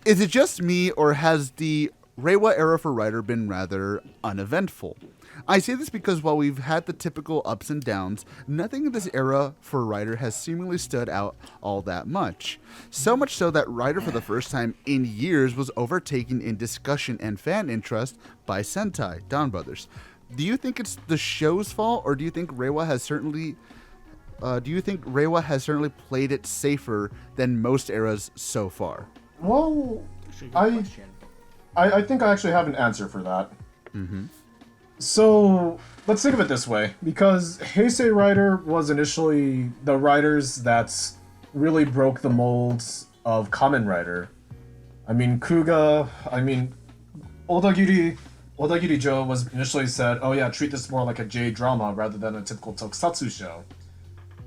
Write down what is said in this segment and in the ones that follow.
Is it just me, or has the Reiwa era for Rider been rather uneventful? I say this because while we've had the typical ups and downs, nothing in this era for Rider has seemingly stood out all that much. So much so that Rider for the first time in years was overtaken in discussion and fan interest by Sentai, Dawn Brothers. Do you think it's the show's fault, or do you think Reiwa has certainly played it safer than most eras so far? Well, I think I actually have an answer for that. Mm-hmm. So, let's think of it this way. Because Heisei Rider was initially the writers that really broke the molds of Kamen Rider. I mean, Odagiri Joe was initially said, oh yeah, treat this more like a J-drama rather than a typical Tokusatsu show.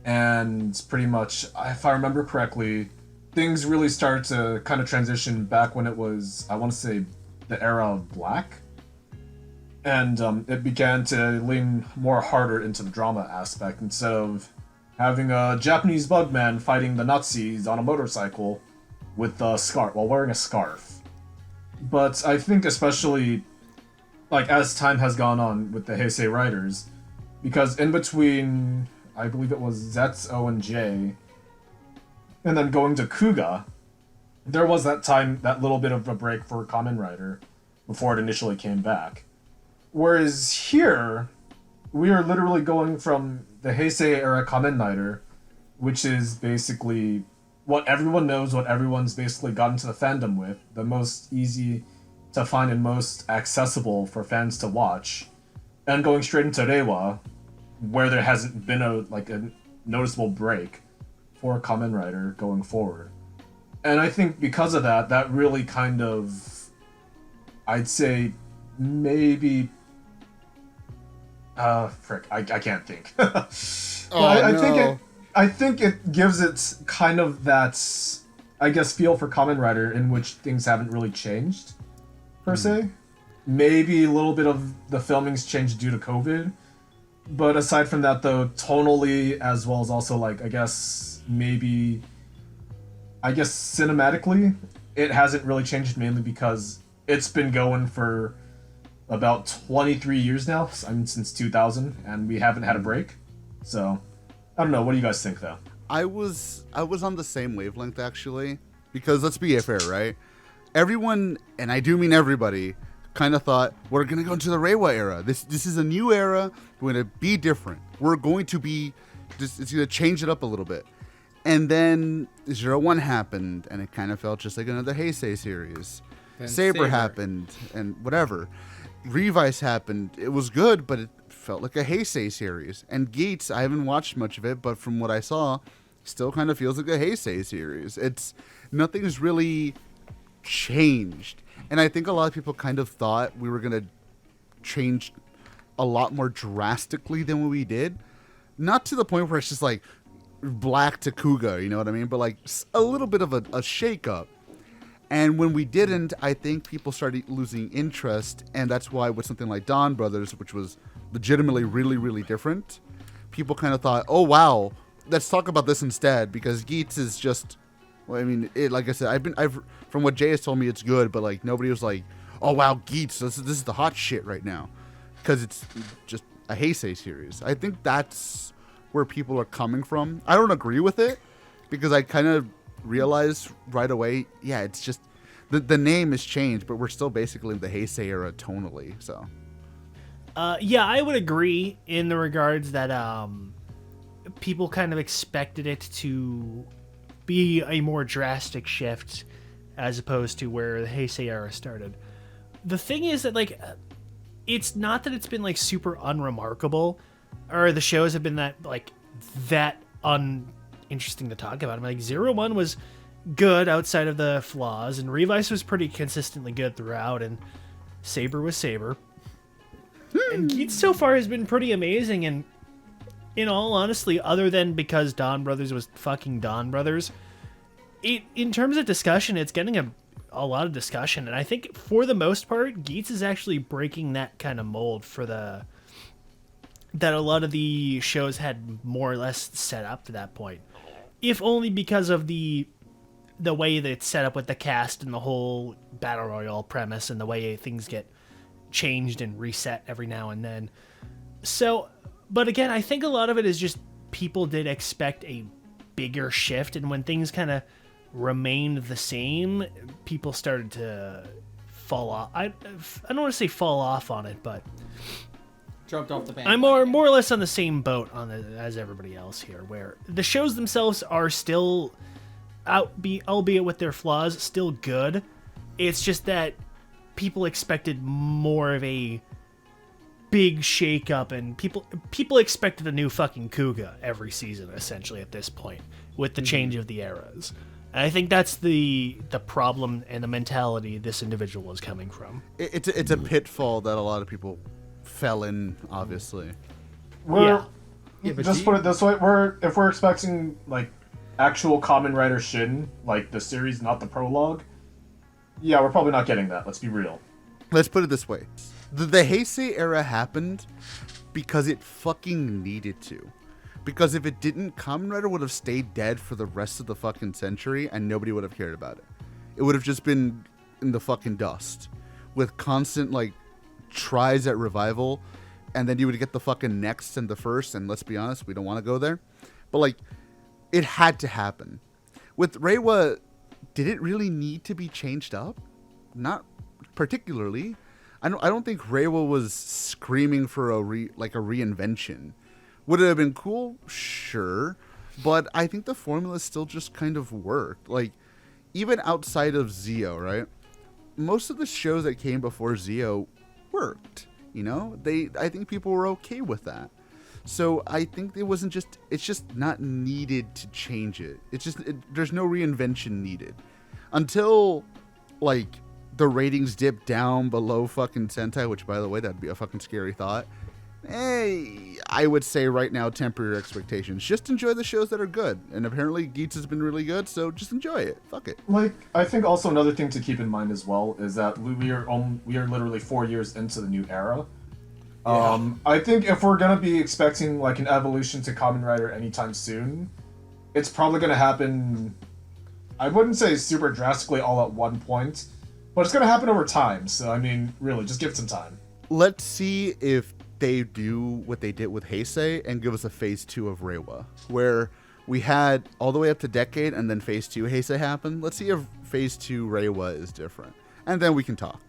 And pretty much, if I remember correctly, things really started to kind of transition back when it was, I want to say, the era of Black. And it began to lean more harder into the drama aspect instead of having a Japanese bugman fighting the Nazis on a motorcycle with a scarf, while wearing a scarf. But I think especially, like, as time has gone on with the Heisei writers, because in between, I believe it was Zetsu and J, and then going to Kuga, there was that time, that little bit of a break for Kamen Rider before it initially came back. Whereas here, we are literally going from the Heisei era Kamen Rider, which is basically what everyone knows, what everyone's basically gotten to the fandom with, the most easy to find and most accessible for fans to watch, and going straight into Reiwa, where there hasn't been a noticeable break for Kamen Rider going forward. And I think because of that, that really kind of, I'd say, maybe... I can't think. I think it gives it kind of that, I guess, feel for Kamen Rider in which things haven't really changed, per se. Maybe a little bit of the filming's changed due to COVID. But aside from that, though, tonally, as well as also, cinematically, it hasn't really changed, mainly because it's been going for about 23 years now. I mean, since 2000, and we haven't had a break. So, I don't know. What do you guys think, though? I was on the same wavelength, actually, because let's be fair, right? Everyone, and I do mean everybody, kind of thought, we're going to go into the Reiwa era. This is a new era. We're going to be different. We're going to be, it's going to change it up a little bit. And then 01 happened, and it kind of felt just like another Heisei series. Saber happened, and whatever. Revice happened. It was good, but it felt like a Heisei series. And Geats, I haven't watched much of it, but from what I saw, still kind of feels like a Heisei series. Nothing's really changed. And I think a lot of people kind of thought we were going to change a lot more drastically than what we did. Not to the point where it's just like Black to Kuga, you know what I mean? But like a little bit of a shake-up. And when we didn't, I think people started losing interest, and that's why with something like Dawn Brothers, which was legitimately really, really different, people kind of thought, oh, wow, let's talk about this instead, because Geats is just, well, I mean, like I said, I've from what Jay has told me, it's good, but like nobody was like, oh, wow, Geats, this is the hot shit right now, because it's just a Heisei series. I think that's where people are coming from. I don't agree with it, because I kind of realized right away, yeah, it's just the name has changed, but we're still basically in the Heisei era tonally. So, yeah, I would agree in the regards that people kind of expected it to be a more drastic shift as opposed to where the Heisei era started. The thing is that it's not that it's been super unremarkable, or the shows have been that uninteresting to talk about. I mean, 01 was good outside of the flaws, and Revice was pretty consistently good throughout, and Saber was Saber. And Geats so far has been pretty amazing, and in all honesty, other than because Dawn Brothers was fucking Dawn Brothers, in terms of discussion, it's getting a lot of discussion, and I think for the most part, Geats is actually breaking that kind of mold that a lot of the shows had more or less set up to that point. If only because of the the way that it's set up with the cast and the whole battle royale premise and the way things get changed and reset every now and then. So, but again, I think a lot of it is just people did expect a bigger shift, and when things kind of remained the same, people started to fall off. I don't want to say fall off on it, but Jumped off the bank. I'm more or less on the same boat as everybody else here, where the shows themselves are still albeit with their flaws, still good. It's just that people expected more of a big shake-up, and people expected a new fucking Kuga every season, essentially, at this point, with the change of the eras. And I think that's the problem and the mentality this individual is coming from. It's a pitfall that a lot of people fell in, obviously. We're Yeah, but just put it this way: if we're expecting like actual Kamen Rider Shin, like the series, not the prologue. Yeah, we're probably not getting that. Let's be real. Let's put it this way. The Heisei era happened because it fucking needed to. Because if it didn't, Kamen Rider would have stayed dead for the rest of the fucking century and nobody would have cared about it. It would have just been in the fucking dust with constant, like, tries at revival, and then you would get the fucking next and the first, and let's be honest, we don't want to go there. But, like, it had to happen. With Reiwa, did it really need to be changed up? Not particularly. I don't think Reiwa was screaming for a reinvention. Would it have been cool? Sure. But I think the formula still just kind of worked. Like, even outside of Zio, right? Most of the shows that came before Zio worked. You know? I think people were okay with that. So I think it's just not needed to change it. There's no reinvention needed. Until, like, the ratings dip down below fucking Sentai, which, by the way, that'd be a fucking scary thought. I would say right now, temper your expectations. Just enjoy the shows that are good. And apparently Geats has been really good, so just enjoy it. Fuck it. Like, I think also another thing to keep in mind as well is that we are literally 4 years into the new era. I think if we're gonna be expecting like an evolution to Kamen Rider anytime soon, it's probably gonna happen. I wouldn't say super drastically all at one point, but it's gonna happen over time. So I mean, really, just give it some time. Let's see if they do what they did with Heisei and give us a phase 2 of Reiwa, where we had all the way up to Decade and then phase 2 Heisei happened. Let's see if phase 2 Reiwa is different, and then we can talk.